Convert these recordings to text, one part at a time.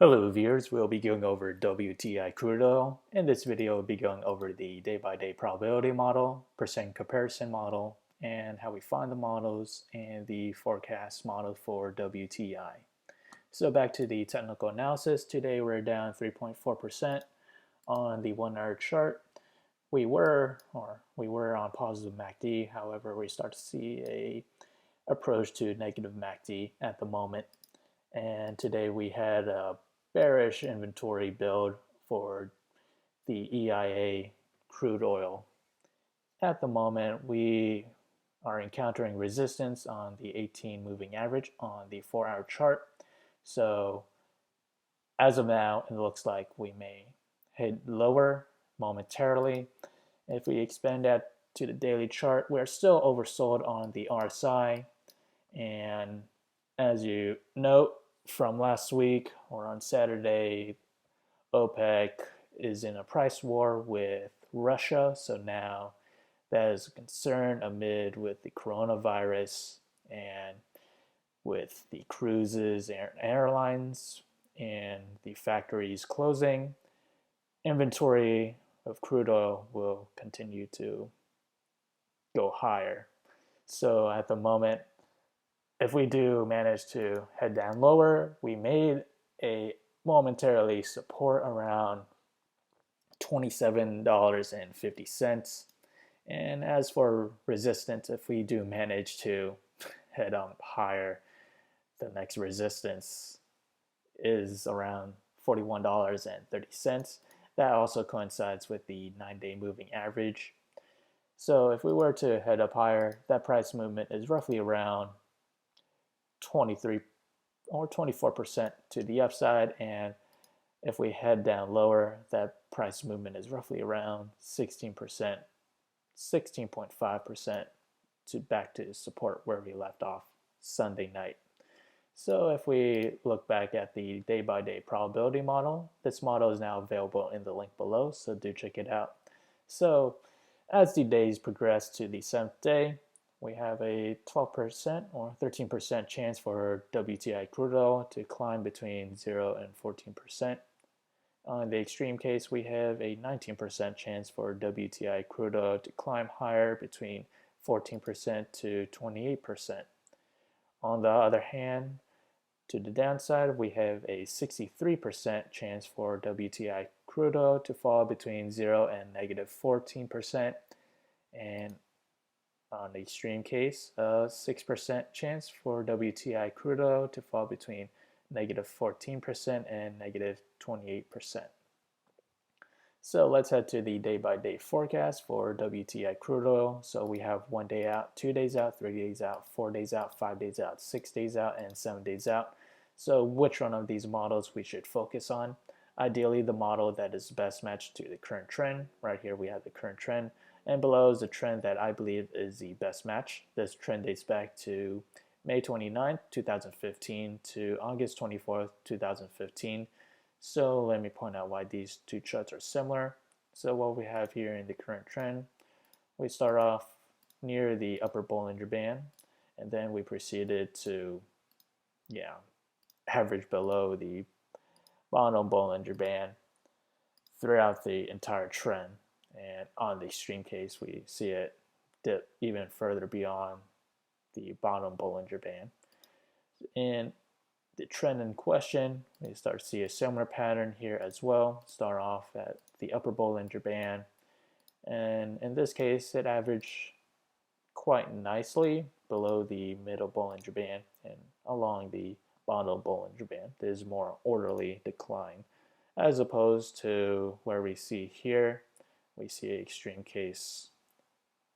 Hello viewers, we'll be going over WTI crude oil. In this video, we'll be going over the day-by-day probability model, percent comparison model, and how we find the models and the forecast model for WTI. So back to the technical analysis. Today we're down 3.4% on the 1 hour chart. We were on positive MACD, however we start to see a approach to negative MACD at the moment. And today we had a bearish inventory build for the EIA crude oil. At the moment, we are encountering resistance on the 18 moving average on the 4 hour chart. So as of now, it looks like we may head lower momentarily. If we expand that to the daily chart, we're still oversold on the RSI. And as you note, from last week or on Saturday, OPEC is in a price war with Russia. So now that is a concern amid with the coronavirus and with the cruises and airlines and the factories closing. Inventory of crude oil will continue to go higher. So at the moment, if we do manage to head down lower, we made a momentarily support around $27.50. And as for resistance, if we do manage to head up higher, the next resistance is around $41.30. That also coincides with the 9-day moving average. So if we were to head up higher, that price movement is roughly around 23 or 24% to the upside, and if we head down lower, that price movement is roughly around 16%, 16.5% to back to support where we left off Sunday night. So if we look back at the day-by-day probability model, this model is now available in the link below, so do check it out. So as the days progress to the 7th day, we have a 12% or 13% chance for WTI crude oil to climb between 0 and 14%. On the extreme case, we have a 19% chance for WTI crude oil to climb higher between 14% to 28%. On the other hand, to the downside, we have a 63% chance for WTI crude oil to fall between 0 and negative 14%. And on the extreme case, a 6% chance for WTI crude oil to fall between negative 14% and negative 28%. So let's head to the day-by-day forecast for WTI crude oil. So we have 1 day out, 2 days out, 3 days out, 4 days out, 5 days out, 6 days out, and 7 days out. So which one of these models we should focus on? Ideally, the model that is best matched to the current trend. Right here we have the current trend. And below is the trend that I believe is the best match. This trend dates back to May 29, 2015 to August 24, 2015. So let me point out why these two charts are similar. So what we have here in the current trend, we start off near the upper Bollinger Band, and then we proceeded to average below the bottom Bollinger Band throughout the entire trend. And on the extreme case, we see it dip even further beyond the bottom Bollinger Band. In the trend in question, we start to see a similar pattern here as well. Start off at the upper Bollinger Band, and in this case, it averaged quite nicely below the middle Bollinger Band and along the bottom Bollinger Band. There's more orderly decline, as opposed to where we see here. We see an extreme case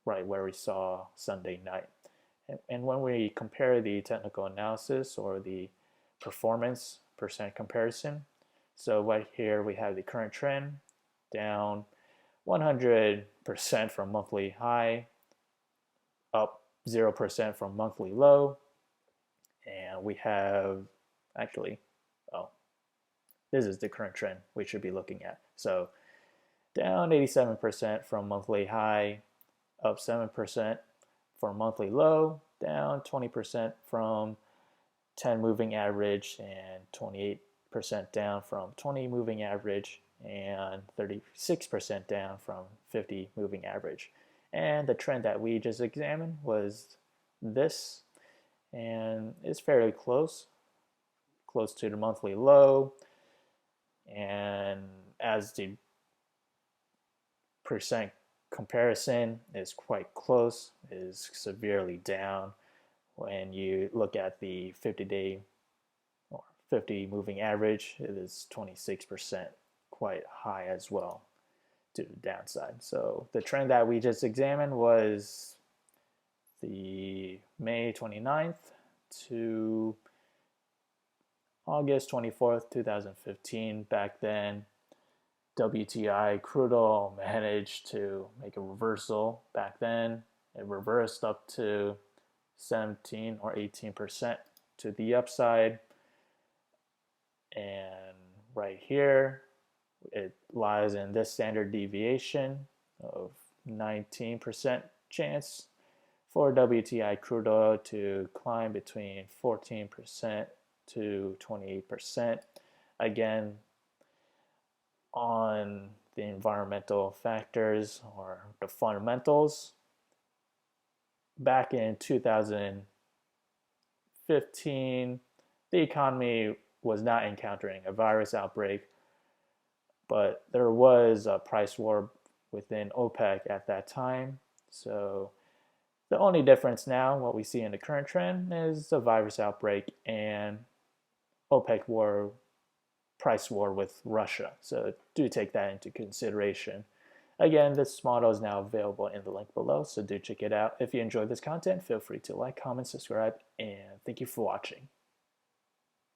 right where we saw Sunday night. And when we compare the technical analysis or the performance percent comparison, so right here we have the current trend down 100% from monthly high, up 0% from monthly low, and we have this is the current trend we should be looking at. So down 87% from monthly high, up 7% from monthly low, down 20% from 10 moving average, and 28% down from 20 moving average and 36% down from 50 moving average. And the trend that we just examined was this, and it's fairly close to the monthly low. And as the percent comparison is quite close, is severely down. When you look at the 50-day or 50 moving average, it is 26%, quite high as well to the downside. So the trend that we just examined was the May 29th to August 24th, 2015. Back then, WTI crude oil managed to make a reversal. Back then, it reversed up to 17 or 18% to the upside. And right here, it lies in this standard deviation of 19% chance for WTI crude oil to climb between 14% to 28%. Again, on the environmental factors or the fundamentals, back in 2015, the economy was not encountering a virus outbreak, but there was a price war within OPEC at that time. So the only difference now, what we see in the current trend, is the virus outbreak and OPEC war, price war with Russia. So do take that into consideration. Again, this model is now available in the link below, so do check it out. If you enjoyed this content, feel free to like, comment, subscribe, and thank you for watching.